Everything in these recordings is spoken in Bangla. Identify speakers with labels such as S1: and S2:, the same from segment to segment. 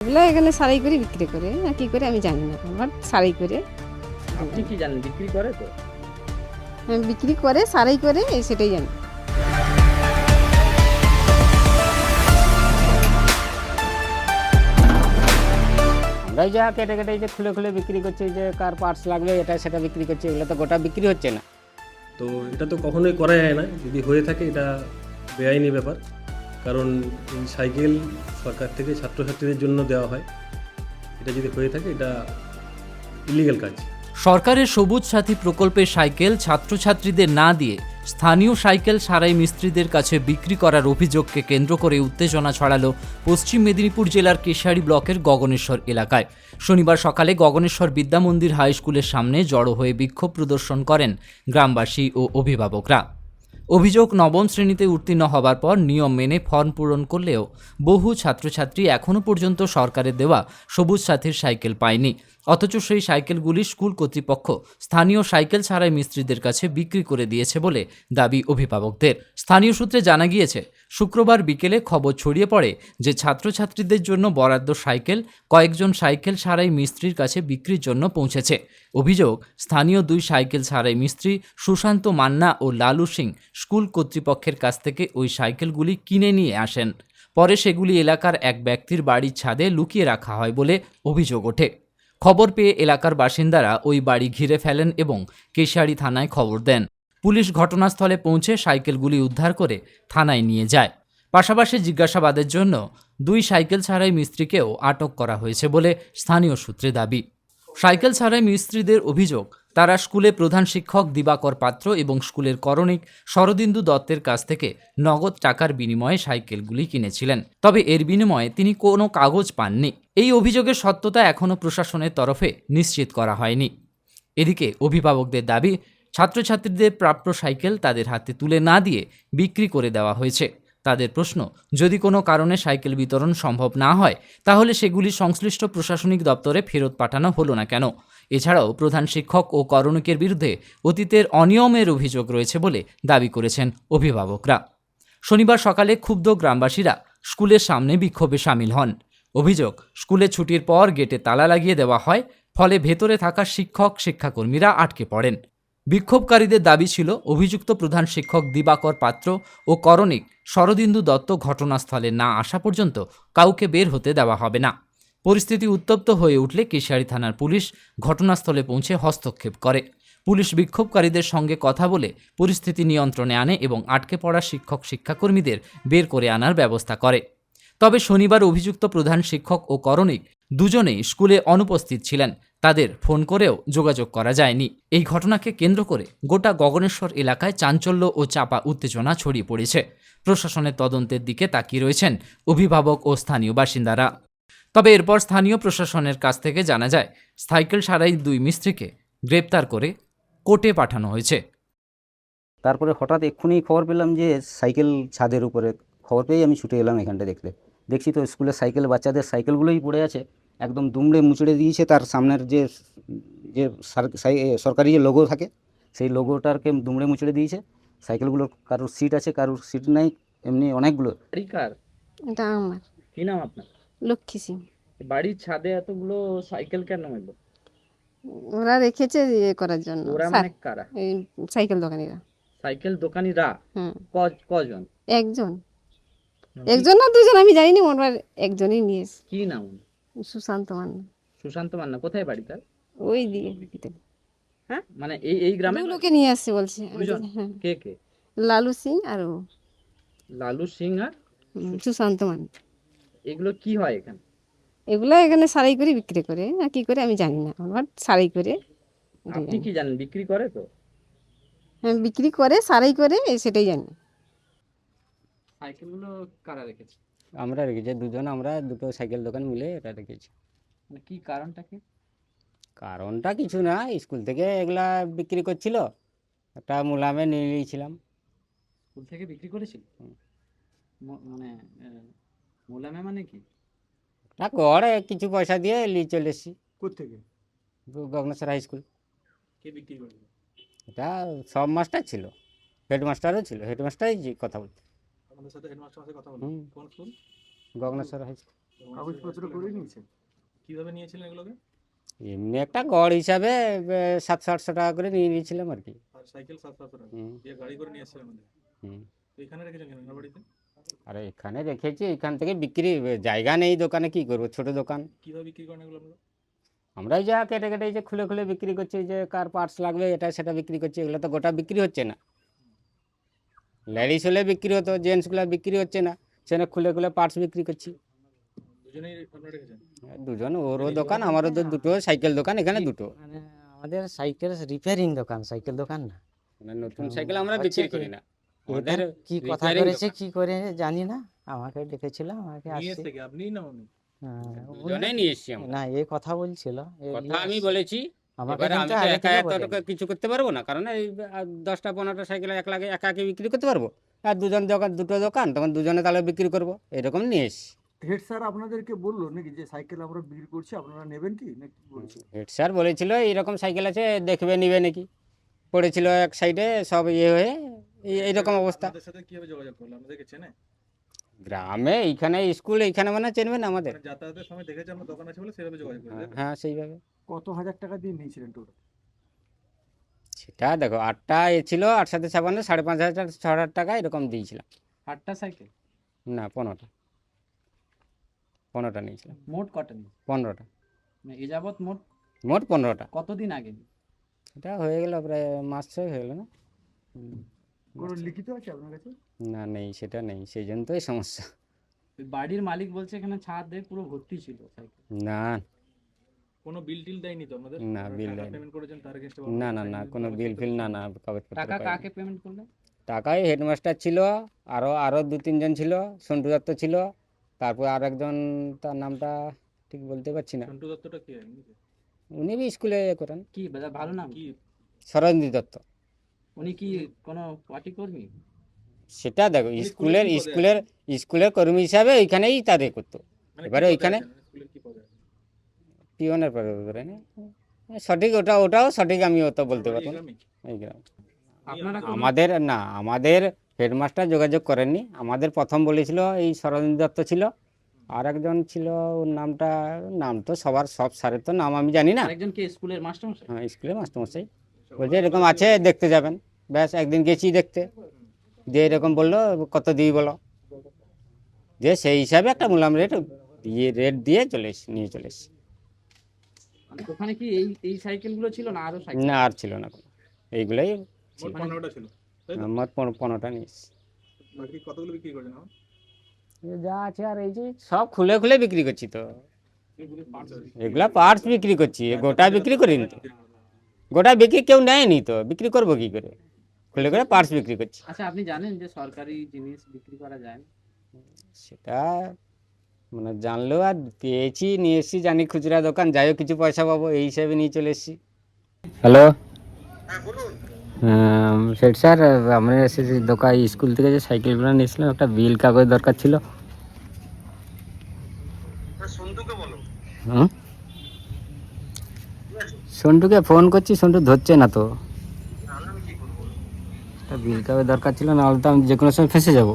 S1: এগুলো এখানে সারাই করে বিক্রি করে না কি করে আমি জানি না, আমার সারাই করে
S2: আপনি কি জানেন বিক্রি করে তো?
S1: বিক্রি করে সারাই করে সেটাই জানি।
S3: আমরা যা কেটে কেটে যে খুলে খুলে বিক্রি করছে, যে কার পার্টস লাগবে এটা সেটা বিক্রি করছে, এগুলো তো গোটা বিক্রি হচ্ছে না।
S4: তো এটা তো কখনোই করা যায় না, যদি হয়ে থাকে এটা বেআইনি ব্যাপার। কারণ এই সাইকেল সরকার থেকে ছাত্রছাত্রীদের জন্য দেওয়া হয়, এটা যদি হয়ে থাকে এটা ইলিগাল কাজ।
S5: সরকারের সবুজ সাথী প্রকল্পের সাইকেল ছাত্রছাত্রীদের না দিয়ে স্থানীয় সাইকেল সারাই মিস্ত্রিদের কাছে বিক্রি করার অভিযোগকে কেন্দ্র করে উত্তেজনা ছড়ালো পশ্চিম মেদিনীপুর জেলার কেশারি ব্লকের গগনেশ্বর এলাকায়। শনিবার সকালে গগনেশ্বর বিদ্যামন্দির হাই স্কুলের সামনে জড়ো হয়ে বিক্ষোভ প্রদর্শন করেন গ্রামবাসী ও অভিভাবকরা। অভিযোগ, নবম শ্রেণীতে উত্তীর্ণ হবার পর নিয়ম মেনে ফর্ম পূরণ করলেও বহু ছাত্রছাত্রী এখনও পর্যন্ত সরকারের দেওয়া সবুজ সাথীর সাইকেল পায়নি। অথচ সেই সাইকেলগুলি স্কুল কর্তৃপক্ষ স্থানীয় সাইকেল ছাড়াই মিস্ত্রিদের কাছে বিক্রি করে দিয়েছে বলে দাবি অভিভাবকদের। স্থানীয় সূত্রে জানা গিয়েছে, শুক্রবার বিকেলে খবর ছড়িয়ে পড়ে যে ছাত্রছাত্রীদের জন্য বরাদ্দ সাইকেল কয়েকজন সাইকেল ছাড়াই মিস্ত্রির কাছে বিক্রির জন্য পৌঁছেছে। অভিযোগ, স্থানীয় দুই সাইকেল ছাড়াই মিস্ত্রি সুশান্ত মান্না ও লালু সিং স্কুল কর্তৃপক্ষের কাছ থেকে ওই সাইকেলগুলি কিনে নিয়ে আসেন। পরে সেগুলি এলাকার এক ব্যক্তির বাড়ির ছাদে লুকিয়ে রাখা হয় বলে অভিযোগ ওঠে। খবর পেয়ে এলাকার বাসিন্দারা ওই বাড়ি ঘিরে ফেলেন এবং কেশিয়াড়ি থানায় খবর দেন। পুলিশ ঘটনাস্থলে পৌঁছে সাইকেলগুলি উদ্ধার করে থানায় নিয়ে যায়। পাশাপাশি জিজ্ঞাসাবাদের জন্য দুই সাইকেল ছাড়াই মিস্ত্রিকেও আটক করা হয়েছে বলে স্থানীয় সূত্রে দাবি। সাইকেল ছাড়াই মিস্ত্রিদের অভিযোগ, তারা স্কুলে প্রধান শিক্ষক দিবাকর পাত্র এবং স্কুলের করণিক শরদিন্দু দত্তের কাছ থেকে নগদ টাকার বিনিময়ে সাইকেলগুলি কিনেছিলেন, তবে এর বিনিময়ে তিনি কোনো কাগজ পাননি। এই অভিযোগের সত্যতা এখনও প্রশাসনের তরফে নিশ্চিত করা হয়নি। এদিকে অভিভাবকদের দাবি, ছাত্রছাত্রীদের প্রাপ্য সাইকেল তাদের হাতে তুলে না দিয়ে বিক্রি করে দেওয়া হয়েছে। তাদের প্রশ্ন, যদি কোনো কারণে সাইকেল বিতরণ সম্ভব না হয় তাহলে সেগুলি সংশ্লিষ্ট প্রশাসনিক দপ্তরে ফেরত পাঠানো হলো না কেন? এছাড়াও প্রধান শিক্ষক ও করণিকের বিরুদ্ধে অতীতের অনিয়মের অভিযোগ রয়েছে বলে দাবি করেছেন অভিভাবকরা। শনিবার সকালে ক্ষুব্ধ গ্রামবাসীরা স্কুলের সামনে বিক্ষোভে সামিল হন। অভিযোগ, স্কুলে ছুটির পর গেটে তালা লাগিয়ে দেওয়া হয়, ফলে ভেতরে থাকা শিক্ষক শিক্ষাকর্মীরা আটকে পড়েন। বিক্ষোভকারীদের দাবি ছিল, অভিযুক্ত প্রধান শিক্ষক দিবাকর পাত্র ও করণিক শরদিন্দু দত্ত ঘটনাস্থলে না আসা পর্যন্ত কাউকে বের হতে দেওয়া হবে না। পরিস্থিতি উত্তপ্ত হয়ে উঠলে কেশিয়াড়ি থানার পুলিশ ঘটনাস্থলে পৌঁছে হস্তক্ষেপ করে। পুলিশ বিক্ষোভকারীদের সঙ্গে কথা বলে পরিস্থিতি নিয়ন্ত্রণে আনে এবং আটকে পড়া শিক্ষক শিক্ষাকর্মীদের বের করে আনার ব্যবস্থা করে। তবে শনিবার অভিযুক্ত প্রধান শিক্ষক ও করণিক দুজনেই স্কুলে অনুপস্থিত ছিলেন, তাদের ফোন করেও যোগাযোগ করা যায়নি। এই ঘটনাকে কেন্দ্র করে গোটা গগনেশ্বর এলাকায় চাঞ্চল্য ও চাপা উত্তেজনা ছড়িয়ে পড়েছে। প্রশাসনের তদন্তের দিকে তাকিয়ে রয়েছেন অভিভাবক ও স্থানীয় বাসিন্দারা। তবে এরপর স্থানীয় প্রশাসনের কাছ থেকে জানা যায়, সাইকেল সারাই দুই মিস্ত্রিকে গ্রেপ্তার করে কোর্টে পাঠানো হয়েছে।
S3: তারপরে হঠাৎ এক্ষুনি খবর পেলাম যে সাইকেল ছাদের উপরে, খবর পেয়েই আমি ছুটে এলাম এখানটা দেখছি তো স্কুলের সাইকেল, বাচ্চাদের সাইকেলগুলোই পড়ে আছে, একদম দুমড়ে মুচড়ে দিয়েছে। তার সামনের যে যে সরকারি যে লোগো থাকে সেই লোগোটাকে দুমড়ে মুচড়ে দিয়েছে। সাইকেলগুলোর কারোর সিট আছে, কারোর সিট নাই, এমনি অনেকগুলো।
S2: বাড়ি কার?
S1: এটা আমার।
S2: কি নাম আপনার?
S1: লক্ষ্মী সিং।
S2: বাড়ির ছাদে এতগুলো সাইকেল কেন এলো?
S1: ওরা রেখেছে ইয়ে করার জন্য।
S2: ওরা মানে কারা?
S1: এই সাইকেল দোকানিরা।
S2: সাইকেল দোকানিরা?
S1: হুম।
S2: কজন?
S1: একজন একজন না দুজন আমি জানি না, মোটমাট একজনই নিয়েছে।
S2: কি নাম?
S1: সুশান্ত মান্না।
S2: সুশান্ত মান্না। কোথায় বাড়ি তার?
S1: ওই দিয়ে
S2: হ্যাঁ, মানে এই গ্রামে
S1: দু লোকে নিয়ে আসছে বলছে।
S2: দুজন?
S1: হ্যাঁ,
S2: কে কে?
S1: লালু সিং আর ও,
S2: লালু সিং আর
S1: সুশান্ত মান্না।
S2: এগুলো কি হয় এখানে?
S1: এগুলা এখানে সারাই করে বিক্রি করে না কি করে আমি জানি না, আমার সারাই করে
S2: আপনি কি জানেন বিক্রি করে তো?
S1: হ্যাঁ, বিক্রি করে সারাই করে সেটাই জানি।
S2: সাইকেলগুলো কারা রেখেছে?
S3: আমরা রেখেছি দুজন, আমরা দুটো সাইকেল দোকান মিলে এটা রেখেছি।
S2: মানে কি কারণটা কি?
S3: কারণটা কিছু না, স্কুল থেকে এগুলা বিক্রি করছিল, একটা মুলামে নিয়ে নিয়েছিলাম।
S2: স্কুল থেকে বিক্রি করেছিল? মানে মোলামে মানে কি?
S3: না করে কিছু পয়সা দিয়ে নিয়ে চলে এসেছি।
S4: কোথেকে?
S3: গগনেশ্বর হাই স্কুল।
S4: কে বিক্রি করবে?
S3: এটা সব মাস্টার ছিল, হেডমাস্টারও ছিল, হেডমাস্টারই কথা বলতো।
S4: আপনাদের সাথে হেডমাস্টার সাথে কথা
S3: হুম।
S4: কোন স্কুল?
S3: গগনেশ্বর high school.
S6: কাগজপত্র করে নিয়েছে।
S4: কিভাবে নিয়েছিলেন এগুলোকে?
S3: এমনি একটা গড় হিসাবে 700-800 টাকা করে নিয়ে নিয়েছিলাম আর কি।
S4: আর সাইকেল 700 টাকা
S3: হুম,
S4: দিয়ে গাড়ি করে নিয়ে এসেছিলেন আমাদের।
S3: হুম।
S4: তো এখানে রেখেছেন কেন আপনার বাড়িতে?
S3: আরে এখানে রেখেছি, এখান থেকে বিক্রি জায়গা নেই দোকানে, কি করবো, ছোট দোকান।
S4: কিভাবে বিক্রি করেন এগুলো আপনারা?
S3: আমরা এই যা কেটে কেটে এই যে খুলে খুলে বিক্রি করছি, যে কার পার্টস লাগবে এটা সেটা বিক্রি করছি। এগুলো তো গোটা বিক্রি হচ্ছে না। লেডিস হলে বিক্রি হতো, জেন্টসগুলো বিক্রি হচ্ছে না, সেখানে খুলে খুলে পার্টস বিক্রি করছি।
S4: দুজনেই আপনারা রেখেছেন?
S3: দুজন, ওরও দোকান আমারও তো দুটো সাইকেল দোকান, এখানে দুটো।
S7: মানে আমাদের সাইকেল রিপেয়ারিং দোকান, সাইকেল দোকান না।
S3: মানে নতুন সাইকেল আমরা বিক্রি করি না। আমাদের
S7: এদের কি কথা
S3: repairing
S7: করেছে
S3: দোকান।
S7: কি করে জানি না, আমাকে ডেকেছিল, আমাকে
S4: নিয়ে
S7: আসছে।
S4: এসে কি আপনিই না উনি?
S3: দুজনেই নিয়ে এসছি আমরা।
S7: না, এই কথা বলছিল,
S3: কথা আমি বলেছি,
S7: আমাকে
S3: এবারে আমি
S7: কিন্তু
S3: তো
S7: আগে
S3: একা
S7: থেকে
S3: এত
S7: বলেনি।
S3: টাকা কিছু করতে পারবো না, কারণ এই 10টা-15টা সাইকেল এক লাগে একা একা বিক্রি করতে পারবো। আর দুজন দোকান, দুটো দোকান, তখন দুজনে তাহলে বিক্রি করবো, এরকম নিয়ে এসছি।
S6: হেড স্যার আপনাদেরকে বললো নাকি যে সাইকেল আমরা বিক্রি করছি, আপনারা নেবেন কি নাকি বলছে?
S3: হেড স্যার বলেছিল এইরকম সাইকেল আছে, দেখবে নিবে নাকি। পড়েছিল এক সাইডে সব হয়ে, এইরকম অবস্থা।
S4: আপনাদের সাথে কিভাবে যোগাযোগ করলো? আমাদেরকে চেনে?
S3: গ্রামে এইখানে স্কুল, এইখানে মানে চেনবেন আমাদের।
S4: মানে যাতায়াতের সময় দেখেছে আমার দোকান আছে বলে সেভাবে যোগাযোগ করে, তাই তো?
S3: হ্যাঁ, সেইভাবে।
S6: কত হাজার টাকা দিয়ে নিয়েছিলেন টোটাল?
S3: সেটা দেখো, 8টা ছিল, 8 সাথে 56, 5,500 6,000 টাকা এরকম দিয়েছিলাম।
S2: 8টা সাইকেল?
S3: না, 15টা নিয়েছিলাম।
S2: মোট কটা নিয়ে?
S3: 15টা,
S2: মানে এ যাবৎ মোট
S3: মোট 15টা।
S2: কতদিন আগে?
S3: এটা হয়ে গেল প্রায় মাস 6 হয়ে গেল না?
S6: কোনো লিখিত আছে আপনার কাছে?
S3: না, নেই, সেটা নেই, সেই জন্য তো এই সমস্যা।
S2: ওই বাড়ির মালিক বলছে এখানে ছাদ দিয়ে পুরো ভর্তি ছিল সাইকেল।
S3: না,
S4: কোনো বিল টিল দেয়নি তো আমাদের?
S3: না, বিল দেয়নি।
S4: পেমেন্ট করেছেন তার এগেইনস্টে?
S3: না, না, না, কোনো বিল ফিল, না, না, কাগজপত্র
S2: টাকা
S3: পাইনি।
S2: কাকে পেমেন্ট করলে?
S3: টাকায় হেডমাস্টার ছিল, আরও 2-3 জন ছিল, সন্টু দত্ত ছিল, তারপর আর একজন, তার নামটা ঠিক বলতে পারছি না।
S4: সন্টু দত্তটা কি হয়?
S3: উনি বি স্কুলে করেন,
S2: কি ভালো নাম?
S4: কি
S3: সরঞ্জিত দত্ত।
S2: উনি কি কোনো পার্টি কর্মী?
S3: সেটা দেখো,
S4: উনি
S3: স্কুলের
S4: কি পদে
S3: স্কুলের স্কুলের কর্মী হিসাবে ওইখানেই তাদের করতো।
S4: মানে
S3: এবারে
S4: কি পদে
S3: ওইখানে
S4: আছেন? স্কুলের কি পদে আছেন?
S3: পিওনের পরে ধরে না, সঠিক ওটাও সঠিক আমি অত বলতে
S4: বাড়ি
S3: পারবো না।
S4: গ্রামে?
S3: এই গ্রাম
S2: আপনারা কোনো-
S3: আমাদের হেডমাস্টার যোগাযোগ করেননি। আমাদের প্রথম বলেছিল এই সরঞ্জিত দত্ত ছিল, আর একজন ছিল, ওর নাম তো সব স্যারের তো নাম আমি জানি না।
S2: আরেকজন কি স্কুলের মাস্টারমশাই?
S3: হ্যাঁ, স্কুলে মাস্টারমশাই বলছে এরকম আছে, দেখতে যাবেন। ব্যাস, একদিন গেছি দেখতে, দিয়ে এরকম বললো কত দিই বলো, দিয়ে সেই হিসাবে একটা মূলাম রেট দিয়ে নিয়ে চলে এসেছি।
S2: মানে ওখানে কি এই সাইকেলগুলো ছিল না আরো সাইকেল?
S3: না, আর ছিল না কোনো, এইগুলোই
S4: মোট 15টা ছিল, তাই তো?
S3: আমার 15টা নিয়ে এসেছি।
S4: বাকি কতগুলো বিক্রি করেছেন এখন?
S3: এই যা আছে, আর এই যে সব খুলে খুলে বিক্রি করছি তো, এগুলা পার্টস বিক্রি করছি, গোটা বিক্রি করিনি তো। গোটা বিক্রি কেউ নেয়নি তো, বিক্রি করবো কি করে, খুলে করে পার্টস বিক্রি করছি।
S2: আচ্ছা, আপনি জানেন যে সরকারি জিনিস বিক্রি করা যায় না?
S3: সেটা মানে জানলেও, আর পেয়েছি, নিয়ে এসেছি, জানি খুচরা দোকান, যাইও কিছু পয়সা পাবো, এই হিসাবে নিয়ে চলে এসেছি। হ্যালো, সেট স্যার, আমরা এসেছি দোকান, স্কুল থেকে যে সাইকেলগুলো নিয়েছিলাম, একটা বিল কাগজ দরকার ছিল। হুম, সন্টুকে ফোন করছি, সন্টু ধরছে না তো। একটা বিল কাগজ দরকার ছিল, নাহলে তো আমি যে কোনো সময় ফেঁসে যাবো।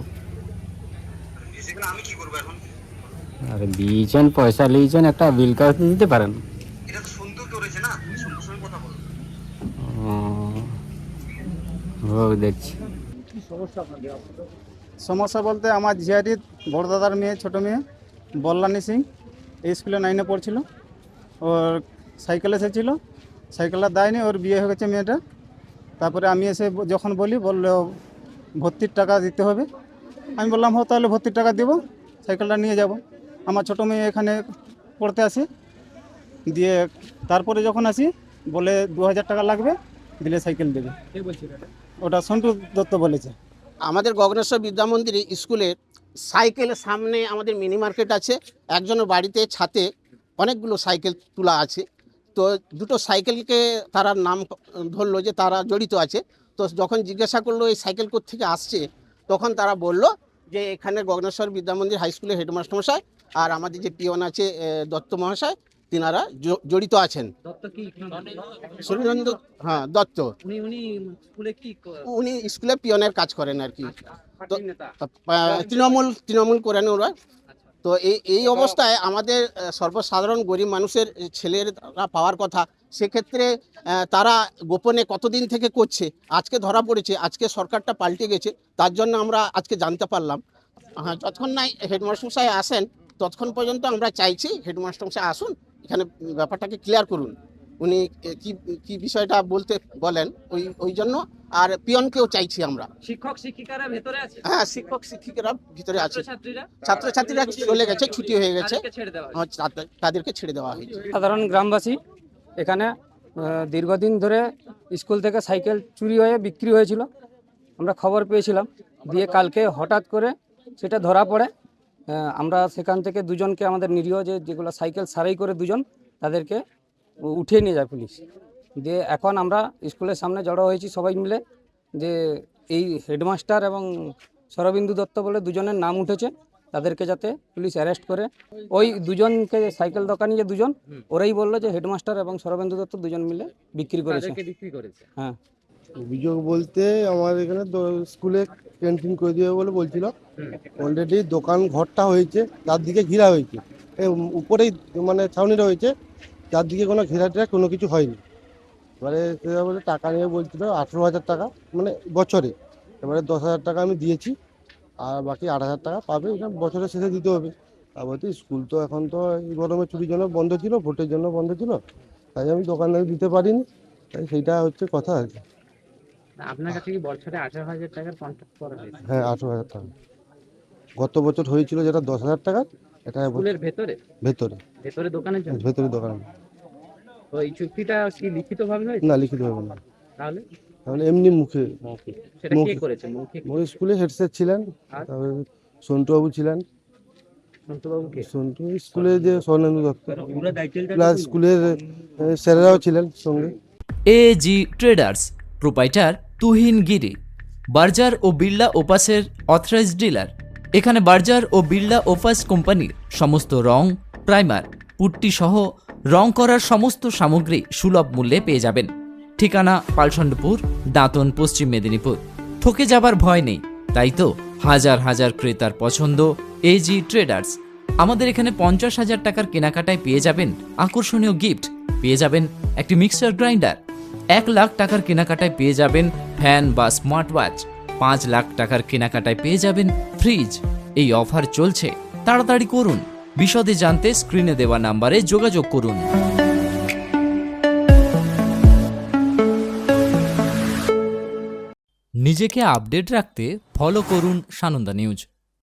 S3: আরে দিয়েছেন, পয়সা নিয়েছেন, একটা বিল কাগজ দিতে পারেন। ও দেখছি।
S8: সমস্যা বলতে আমার ঝিয়ারির বড় দাদার মেয়ে, ছোটো মেয়ে বল্লানি সিং, এই স্কুলে 9-এ পড়ছিল। ওর সাইকেল এসেছিলো, সাইকেলটা দেয়নি, ওর বিয়ে হয়ে গেছে মেয়েটা। তারপরে আমি এসে যখন বললো ভর্তির টাকা দিতে হবে, আমি বললাম হো তাহলে ভর্তির টাকা দেবো, সাইকেলটা নিয়ে যাব। আমার ছোটো মেয়ে এখানে পড়তে আসে, দিয়ে তারপরে যখন আসি বলে 2,000 টাকা লাগবে, দিলে সাইকেল দেবে। ওটা সন্টু দত্ত বলেছে।
S9: আমাদের গগনেশ্বর বিদ্যা মন্দিরে স্কুলের সাইকেলের সামনে আমাদের মিনি মার্কেট আছে। একজনের বাড়িতে ছাতে অনেকগুলো সাইকেল তোলা আছে। তো দুটো সাইকেলকে তারা নাম ধরলো যে তারা জড়িত আছে। তো যখন জিজ্ঞাসা করলো এই সাইকেল কোত্থেকে আসছে, তখন তারা বলল যে এখানে গগনেশ্বর বিদ্যা মন্দির হাই স্কুলের হেডমাস্টার মশাই আর আমাদের যে পিয়ন আছে দত্ত মহাশয়, তিনারা জড়িত আছেন।
S2: দত্ত কি?
S9: সুরেন্দ্র, হ্যাঁ দত্ত,
S2: উনি স্কুলে কি
S9: উনি স্কুলে পিয়নের কাজ করেন আর কি।
S2: পার্টির নেতা?
S9: তৃণমূল করেন ওরা। তো এই অবস্থায় আমাদের সর্বসাধারণ গরিব মানুষের ছেলেরা পাওয়ার কথা, সেক্ষেত্রে তারা গোপনে কতদিন থেকে করছে, আজকে ধরা পড়েছে, আজকে সরকারটা পাল্টে গেছে, তার জন্য আমরা আজকে জানতে পারলাম। হ্যাঁ, যতক্ষণ না হেডমাস্টারমশাই আসেন ততক্ষণ পর্যন্ত আমরা চাইছি হেডমাস্টারমশাই আসুন, এখানে ব্যাপারটাকে ক্লিয়ার করুন। উনি কি বিষয়টা বলতে বলেন, ওই জন্য। আর পিয়নকেও চাইছি আমরা।
S2: শিক্ষক শিক্ষিকারা ভেতরে আছে?
S9: হ্যাঁ, শিক্ষক শিক্ষিকারা ভিতরে আছে।
S2: ছাত্রছাত্রীরা?
S9: ছাত্রছাত্রীরা চলে গেছে, ছুটি হয়ে গেছে,
S2: তাদেরকে ছেড়ে দেওয়া হয়েছে।
S9: তাদেরকে ছেড়ে দেওয়া হয়েছে।
S10: সাধারণ গ্রামবাসী এখানে দীর্ঘদিন ধরে স্কুল থেকে সাইকেল চুরি হয়ে বিক্রি হয়েছিল, আমরা খবর পেয়েছিলাম। দিয়ে কালকে হঠাৎ করে সেটা ধরা পড়ে। আমরা সেখান থেকে দুজনকে, আমাদের নিরীহ যেগুলো সাইকেল সারাই করে দুজন, তাদেরকে উঠিয়ে নিয়ে যায় পুলিশ। দিয়ে এখন আমরা স্কুলের সামনে জড়ো হয়েছি সবাই মিলে, যে এই হেডমাস্টার এবং শরবিন্দু দত্ত বলে দুজনের নাম উঠেছে, তাদেরকে যাতে পুলিশ অ্যারেস্ট করে। ওই দুজনকে, সাইকেল দোকানি যে দুজন, ওরাই বললো যে হেডমাস্টার এবং শরবিন্দু দত্ত দুজন মিলে বিক্রি করেছে।
S2: তাদেরকে বিক্রি করেছে?
S10: হ্যাঁ।
S11: অভিযোগ বলতে আমার এখানে স্কুলে ক্যান্টিন করে দেবে বলে বলছিল। অলরেডি দোকান ঘরটা হয়েছে, চারদিকে ঘেরা হয়েছে, উপরেই মানে ছাউনিটা হয়েছে, চারদিকে কোনো ঘেরাটা কোনো কিছু হয়নি। এবারে সেটা বলে টাকা নিয়ে বলছিল 18,000 টাকা, মানে বছরে। এবারে 10,000 টাকা আমি দিয়েছি, আর বাকি 8,000 টাকা পাবে, এটা বছরের শেষে দিতে হবে। তারপর তো স্কুল তো এখন তো এই গরমে ছুটির জন্য বন্ধ ছিল, ভোটের জন্য বন্ধ ছিল, তাই আমি দোকানদারি দিতে পারিনি, তাই সেইটা হচ্ছে কথা আর কি।
S2: আপনার কাছে কি বছরে 18,000 টাকার কন্ট্রাক্ট করা হয়েছে?
S11: হ্যাঁ, 18,000 টাকা। গত বছর হয়েছিল যেটা 10,000 টাকা, এটা
S2: স্কুলের ভেতরে
S11: ভেতরে
S2: দোকানের জন্য?
S11: ভেতরে দোকান।
S2: তো এই চুক্তিটা কি লিখিত ভাবে হয়েছে?
S11: না, লিখিত হবে না,
S2: তাহলে
S11: তাহলে এমনি মুখে।
S2: সেটা কে করেছে? মৌখিক?
S11: স্কুলে হেড স্যার ছিলেন, তারপরে সন্টুবাবু ছিলেন।
S2: সন্তুবাবু কে?
S11: সন্টু স্কুলে যে স্বর্ণেন্দু দত্ত, প্লাস স্কুলের স্যারেরাও ছিলেন সঙ্গে।
S5: এজি ট্রেডার্স, প্রোপাইটার তুহিন গিরি, বার্জার ও বিড়লা ওপাসের অথরাইজড ডিলার। এখানে বার্জার ও বিড়লা ওপাস কোম্পানির সমস্ত রং, প্রাইমার, পুট্টি সহ রং করার সমস্ত সামগ্রী সুলভ মূল্যে পেয়ে যাবেন। ঠিকানা পালসন্ডপুর, দাঁতন, পশ্চিম মেদিনীপুর। ঠকে যাবার ভয় নেই, তাই তো হাজার হাজার ক্রেতার পছন্দ এজি ট্রেডার্স। আমাদের এখানে 50,000 টাকার কেনাকাটায় পেয়ে যাবেন আকর্ষণীয় গিফট, পেয়ে যাবেন একটি মিক্সার গ্রাইন্ডার। 1 লাখ টাকার কেনাকাটায় পেয়ে যাবেন ফ্যান বা স্মার্ট ওয়াচ। 5 লাখ টাকার কেনাকাটায় পেয়ে যাবেন ফ্রিজ। এই অফার চলছে, তাড়াতাড়ি করুন। বিশদে জানতে স্ক্রিনে দেওয়া নাম্বারে যোগাযোগ করুন। নিজেকে আপডেট রাখতে ফলো করুন সানন্দা নিউজ।